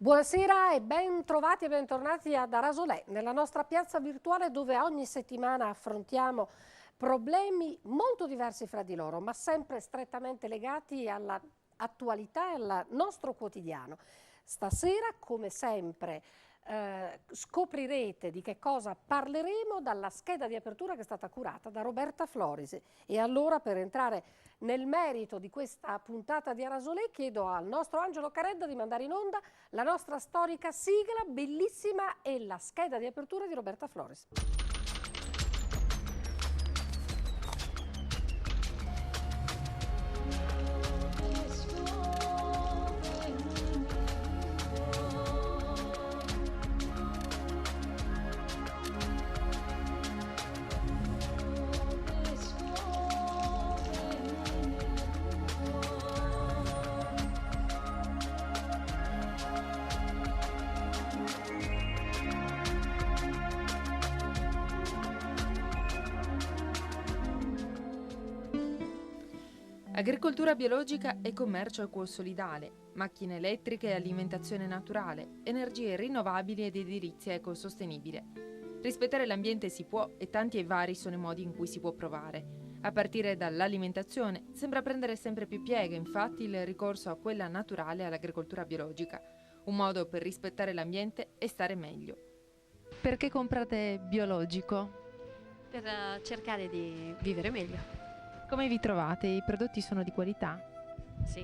Buonasera e ben trovati e bentornati ad Arasolè, nella nostra piazza virtuale dove ogni settimana affrontiamo problemi molto diversi fra di loro, ma sempre strettamente legati all'attualità e al nostro quotidiano. Stasera, come sempre, scoprirete di che cosa parleremo dalla scheda di apertura che è stata curata da Roberta Florisi. E allora, per entrare nel merito di questa puntata di Arasolè, chiedo al nostro Angelo Caredda di mandare in onda la nostra storica sigla, bellissima, e la scheda di apertura di Roberta Florisi. Agricoltura biologica e commercio ecosolidale, macchine elettriche e alimentazione naturale, energie rinnovabili ed edilizia ecosostenibile. Rispettare l'ambiente si può e tanti e vari sono i modi in cui si può provare. A partire dall'alimentazione sembra prendere sempre più piega infatti il ricorso a quella naturale all'agricoltura biologica, un modo per rispettare l'ambiente e stare meglio. Perché comprate biologico? Per cercare di vivere meglio. Come vi trovate? I prodotti sono di qualità? Sì.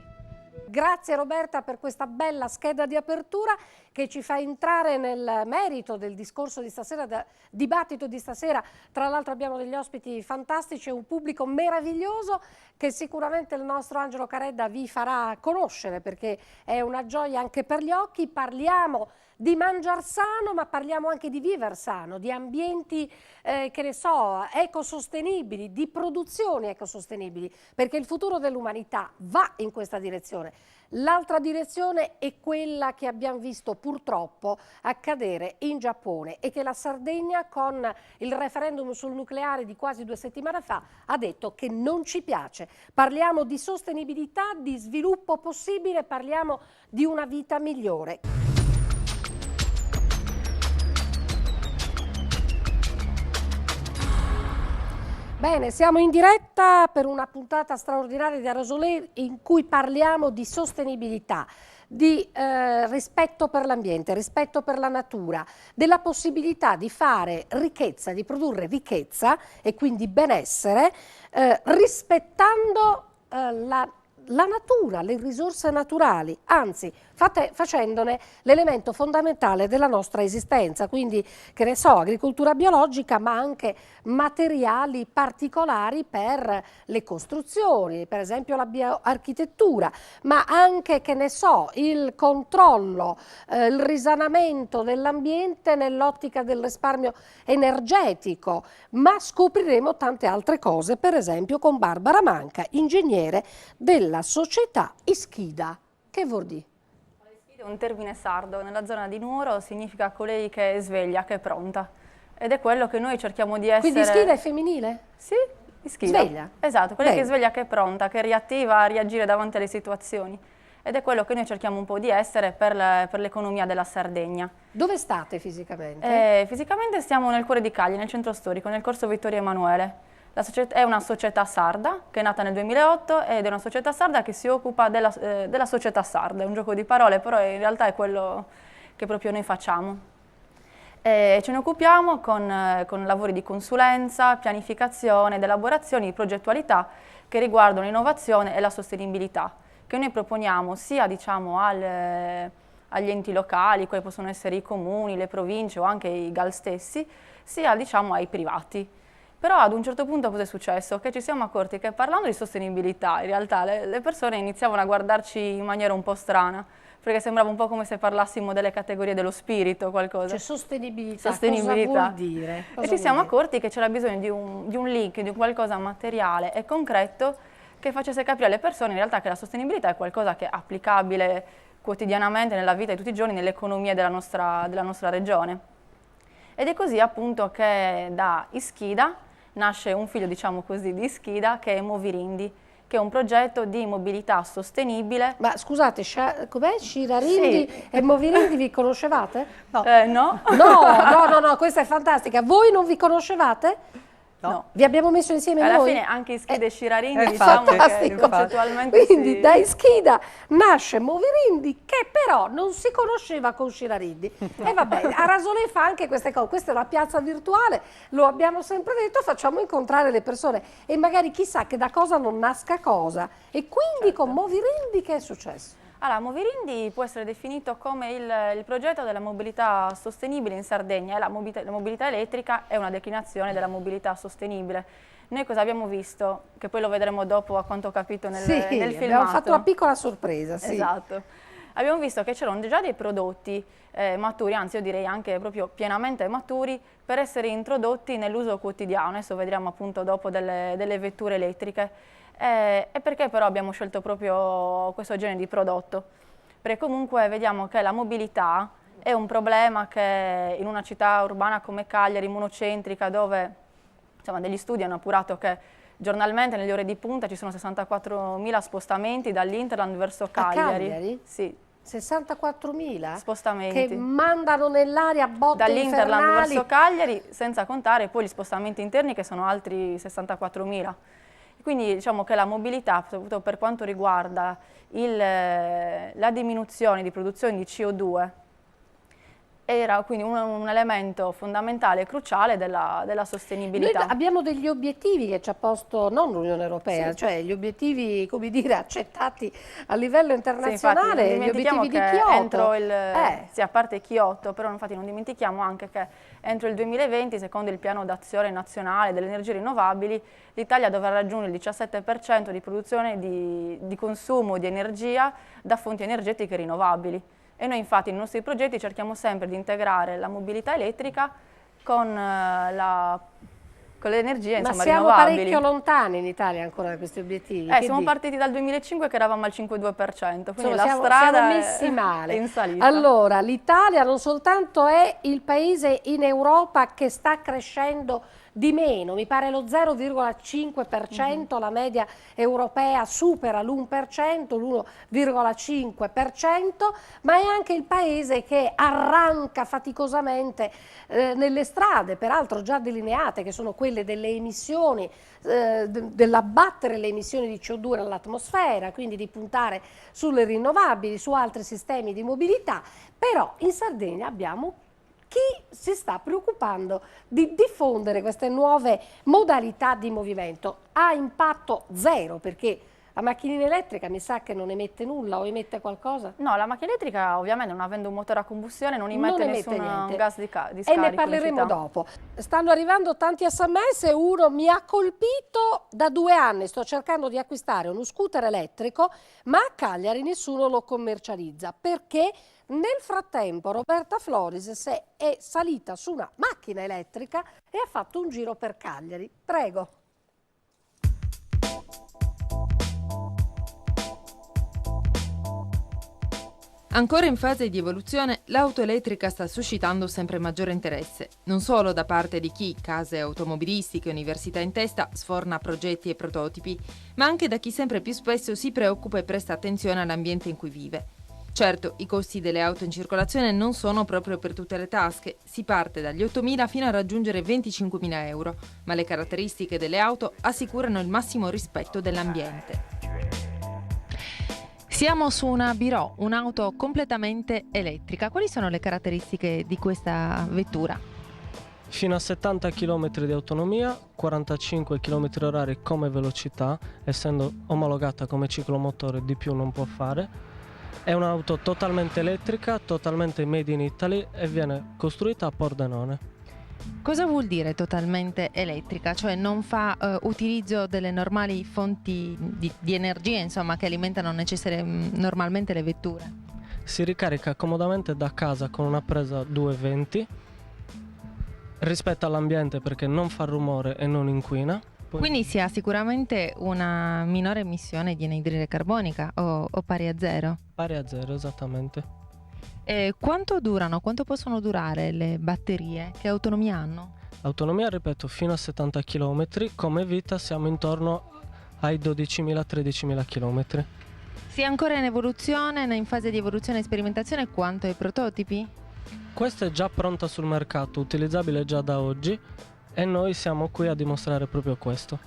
Grazie Roberta per questa bella scheda di apertura che ci fa entrare nel merito del discorso di stasera, dibattito di stasera. Tra l'altro abbiamo degli ospiti fantastici e un pubblico meraviglioso che sicuramente il nostro Angelo Caredda vi farà conoscere perché è una gioia anche per gli occhi. Parliamo di mangiar sano, ma parliamo anche di viver sano, di ambienti che ne so, ecosostenibili, di produzioni ecosostenibili, perché il futuro dell'umanità va in questa direzione. L'altra direzione è quella che abbiamo visto purtroppo accadere in Giappone e che la Sardegna con il referendum sul nucleare di quasi 2 settimane fa ha detto che non ci piace. Parliamo di sostenibilità, di sviluppo possibile, parliamo di una vita migliore. Bene, siamo in diretta per una puntata straordinaria di Arasolè in cui parliamo di sostenibilità, di rispetto per l'ambiente, rispetto per la natura, della possibilità di fare ricchezza, di produrre ricchezza e quindi benessere rispettando la natura, le risorse naturali, anzi facendone l'elemento fondamentale della nostra esistenza, quindi che ne so, agricoltura biologica ma anche materiali particolari per le costruzioni, per esempio la bioarchitettura, ma anche che ne so, il controllo, il risanamento dell'ambiente nell'ottica del risparmio energetico, ma scopriremo tante altre cose, per esempio con Barbara Manca, ingegnere della società Ischida. Che vuol dire? È un termine sardo, nella zona di Nuoro significa colei che è sveglia, che è pronta. Ed è quello che noi cerchiamo di essere. Quindi Ischida è femminile? Sì, Ischida. Sveglia? Esatto, quella che è sveglia, che è pronta, che è reattiva a reagire davanti alle situazioni. Ed è quello che noi cerchiamo un po' di essere per l'economia della Sardegna. Dove state fisicamente? Fisicamente stiamo nel cuore di Cagli, nel centro storico, nel corso Vittorio Emanuele. È una società sarda che è nata nel 2008 ed è una società sarda che si occupa della società sarda. È un gioco di parole, però in realtà è quello che proprio noi facciamo. Ce ne occupiamo con lavori di consulenza, pianificazione ed elaborazione di progettualità che riguardano l'innovazione e la sostenibilità, che noi proponiamo sia diciamo, agli enti locali, quali possono essere i comuni, le province o anche i GAL stessi, sia diciamo, ai privati. Però ad un certo punto cosa è successo? Che ci siamo accorti che parlando di sostenibilità in realtà le persone iniziavano a guardarci in maniera un po' strana, perché sembrava un po' come se parlassimo delle categorie dello spirito, qualcosa. Cioè sostenibilità, cosa vuol dire? E ci siamo accorti che c'era bisogno di un link, di un qualcosa materiale e concreto che facesse capire alle persone in realtà che la sostenibilità è qualcosa che è applicabile quotidianamente nella vita di tutti i giorni, nell'economia della nostra regione. Ed è così appunto che da Ischida nasce un figlio, diciamo così, di Ischida che è Movirindi, che è un progetto di mobilità sostenibile. Ma scusate, com'è? Scirarindi e Movirindi vi conoscevate? No. No, questa è fantastica. Voi non vi conoscevate? No. Vi abbiamo messo insieme Alla noi? fine anche Ischida e Scirarindi È diciamo che fantastico. concettualmente Quindi sì. da Ischida nasce Movirindi, che però non si conosceva con Scirarindi. E vabbè, a Rasolè fa anche queste cose. Questa è una piazza virtuale, lo abbiamo sempre detto, facciamo incontrare le persone e magari chissà che da cosa non nasca cosa. E quindi con Movirindi che è successo? Allora, Movirindi può essere definito come il progetto della mobilità sostenibile in Sardegna, e la mobilità elettrica è una declinazione della mobilità sostenibile. Noi cosa abbiamo visto? Che poi lo vedremo dopo, a quanto ho capito, nel filmato. Abbiamo fatto una piccola sorpresa, sì. Esatto. Abbiamo visto che c'erano già dei prodotti maturi, anzi io direi anche proprio pienamente maturi, per essere introdotti nell'uso quotidiano. Adesso vedremo appunto dopo delle vetture elettriche. E perché però abbiamo scelto proprio questo genere di prodotto? Perché comunque vediamo che la mobilità è un problema che in una città urbana come Cagliari, monocentrica, dove insomma, degli studi hanno appurato che giornalmente nelle ore di punta ci sono 64.000 spostamenti dall'Interland verso Cagliari. A Cagliari? Sì. 64.000? Spostamenti. Che mandano nell'aria botte dall'Interland infernali. verso Cagliari, senza contare poi gli spostamenti interni che sono altri 64.000. Quindi diciamo che la mobilità, soprattutto per quanto riguarda la diminuzione di produzione di CO2, era quindi un elemento fondamentale e cruciale della sostenibilità. Noi abbiamo degli obiettivi che ci ha posto non l'Unione Europea, Sì. cioè gli obiettivi, come dire, accettati a livello internazionale, sì, infatti, gli obiettivi di che Kyoto. entro sì, a parte Kyoto, però infatti non dimentichiamo anche che entro il 2020, secondo il piano d'azione nazionale delle energie rinnovabili, l'Italia dovrà raggiungere il 17% di produzione di consumo di energia da fonti energetiche rinnovabili. E noi infatti nei nostri progetti cerchiamo sempre di integrare la mobilità elettrica con le energie Ma insomma, siamo rinnovabili. parecchio lontani in Italia ancora da questi obiettivi. Che Siamo dici? partiti dal 2005 che eravamo al 5,2%, quindi Insomma, la siamo strada messi male. è in salita. Allora, l'Italia non soltanto è il paese in Europa che sta crescendo di meno, mi pare lo 0,5%, la media europea supera l'1%, l'1,5%, ma è anche il paese che arranca faticosamente nelle strade, peraltro già delineate, che sono quelle delle emissioni, dell'abbattere le emissioni di CO2 nell'atmosfera, quindi di puntare sulle rinnovabili, su altri sistemi di mobilità, però in Sardegna abbiamo chi si sta preoccupando di diffondere queste nuove modalità di movimento. Ha impatto zero, perché la macchinina elettrica mi sa che non emette nulla o emette qualcosa? No, la macchina elettrica ovviamente non avendo un motore a combustione non emette nessun gas di scarico. E ne parleremo dopo. Stanno arrivando tanti sms, uno mi ha colpito: da 2 anni sto cercando di acquistare uno scooter elettrico, ma a Cagliari nessuno lo commercializza. Perché? Nel frattempo Roberta Floris è salita su una macchina elettrica e ha fatto un giro per Cagliari. Prego. Ancora in fase di evoluzione, l'auto elettrica sta suscitando sempre maggiore interesse, non solo da parte di chi, case automobilistiche e università in testa, sforna progetti e prototipi, ma anche da chi sempre più spesso si preoccupa e presta attenzione all'ambiente in cui vive. Certo, i costi delle auto in circolazione non sono proprio per tutte le tasche, si parte dagli 8.000 fino a raggiungere 25.000 euro, ma le caratteristiche delle auto assicurano il massimo rispetto dell'ambiente. Siamo su una Birò, un'auto completamente elettrica. Quali sono le caratteristiche di questa vettura? Fino a 70 km di autonomia, 45 km/h come velocità, essendo omologata come ciclomotore di più non può fare. È un'auto totalmente elettrica, totalmente made in Italy e viene costruita a Pordenone. Cosa vuol dire totalmente elettrica? Cioè non fa utilizzo delle normali fonti di energia, insomma, che alimentano normalmente le vetture? Si ricarica comodamente da casa con una presa 220, rispetta l'ambiente perché non fa rumore e non inquina. Quindi si ha sicuramente una minore emissione di anidride carbonica o pari a zero? Pari a zero, esattamente. Quanto possono durare le batterie? Che autonomia hanno? Autonomia, ripeto, fino a 70 km, come vita siamo intorno ai 12.000-13.000 km. Sia ancora in evoluzione, in fase di evoluzione e sperimentazione quanto ai prototipi? Questa è già pronta sul mercato, utilizzabile già da oggi, e noi siamo qui a dimostrare proprio questo.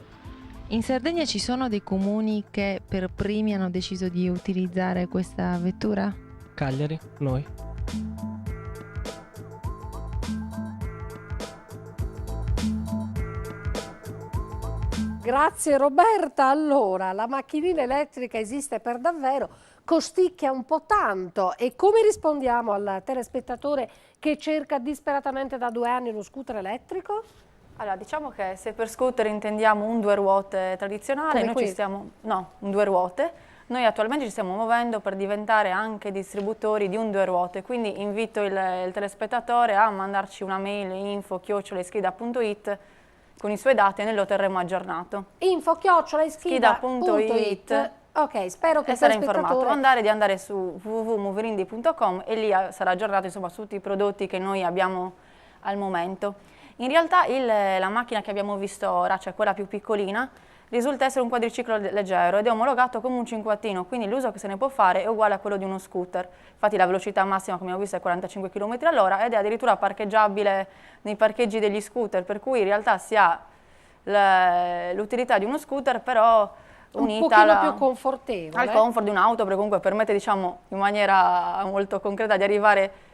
In Sardegna ci sono dei comuni che per primi hanno deciso di utilizzare questa vettura? Cagliari, noi. Grazie Roberta. Allora, la macchinina elettrica esiste per davvero, costicchia un po' tanto, e come rispondiamo al telespettatore che cerca disperatamente da 2 anni uno scooter elettrico? Allora, diciamo che se per scooter intendiamo un 2 ruote tradizionale, Come noi qui? ci stiamo... No, un 2 ruote. Noi attualmente ci stiamo muovendo per diventare anche distributori di un 2 ruote, quindi invito il telespettatore a mandarci una mail info@eskida.it con i suoi dati e noi lo terremo aggiornato. info@eskida.it. Ok, spero che il sarà informato. telespettatore... Di andare su www.moverindi.com e lì sarà aggiornato, insomma, su tutti i prodotti che noi abbiamo al momento. In realtà la macchina che abbiamo visto ora, cioè quella più piccolina, risulta essere un quadriciclo leggero ed è omologato come un cinquantino, quindi l'uso che se ne può fare è uguale a quello di uno scooter. Infatti la velocità massima, come abbiamo visto, è 45 km/h ed è addirittura parcheggiabile nei parcheggi degli scooter, per cui in realtà si ha l'utilità di uno scooter, però un pochino più confortevole. al comfort di un'auto, perché comunque permette, diciamo, in maniera molto concreta di arrivare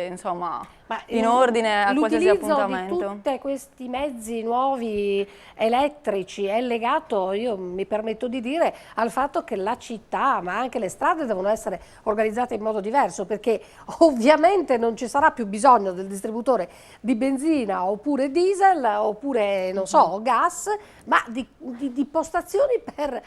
insomma, in ordine a qualsiasi appuntamento. L'utilizzo di tutti questi mezzi nuovi elettrici è legato, io mi permetto di dire, al fatto che la città, ma anche le strade, devono essere organizzate in modo diverso, perché ovviamente non ci sarà più bisogno del distributore di benzina oppure diesel oppure, non so, gas, ma di postazioni per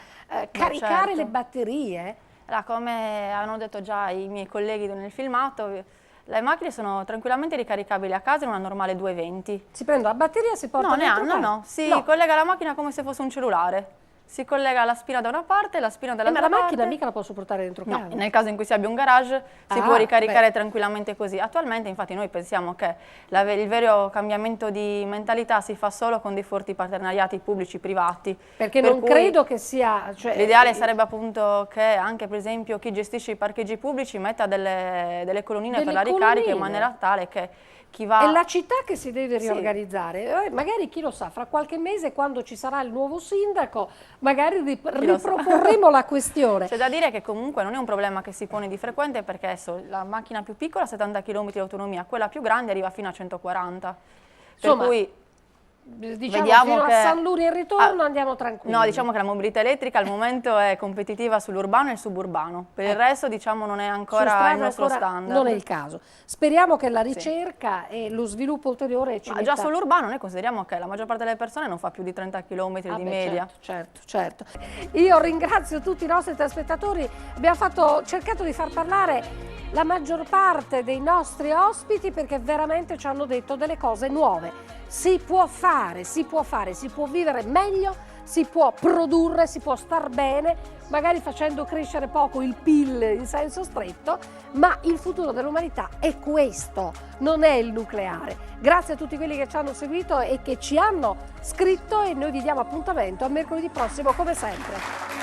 caricare le batterie. Allora, come hanno detto già i miei colleghi nel filmato, le macchine sono tranquillamente ricaricabili a casa in una normale 220. Si prende la batteria e si porta dentro casa? No, si collega la macchina come se fosse un cellulare. Si collega la spina da una parte e la spina dall'altra parte. Ma la macchina mica la posso portare dentro casa? No, nel caso in cui si abbia un garage si può ricaricare tranquillamente così. Attualmente infatti noi pensiamo che il vero cambiamento di mentalità si fa solo con dei forti partenariati pubblici-privati. Perché non credo che sia... L'ideale sarebbe appunto che anche per esempio chi gestisce i parcheggi pubblici metta delle colonnine per la ricarica in maniera tale che chi va... È la città che si deve riorganizzare, magari chi lo sa, fra qualche mese quando ci sarà il nuovo sindaco magari riproporremo la questione. C'è da dire che comunque non è un problema che si pone di frequente, perché adesso la macchina più piccola ha 70 km di autonomia, quella più grande arriva fino a 140. Insomma, per cui diciamo vediamo fino che a San Luri e ritorno andiamo tranquilli. No, diciamo che la mobilità elettrica al momento è competitiva sull'urbano e il suburbano, per il resto diciamo non è ancora il nostro standard. Non è il caso. Speriamo che la ricerca e lo sviluppo ulteriore ci metta... Già sull'urbano noi consideriamo che la maggior parte delle persone non fa più di 30 km di media. Certo. Io ringrazio tutti i nostri telespettatori, abbiamo cercato di far parlare la maggior parte dei nostri ospiti, perché veramente ci hanno detto delle cose nuove. Si può fare, si può vivere meglio, si può produrre, si può star bene, magari facendo crescere poco il PIL in senso stretto, ma il futuro dell'umanità è questo, non è il nucleare. Grazie a tutti quelli che ci hanno seguito e che ci hanno scritto, e noi vi diamo appuntamento a mercoledì prossimo come sempre.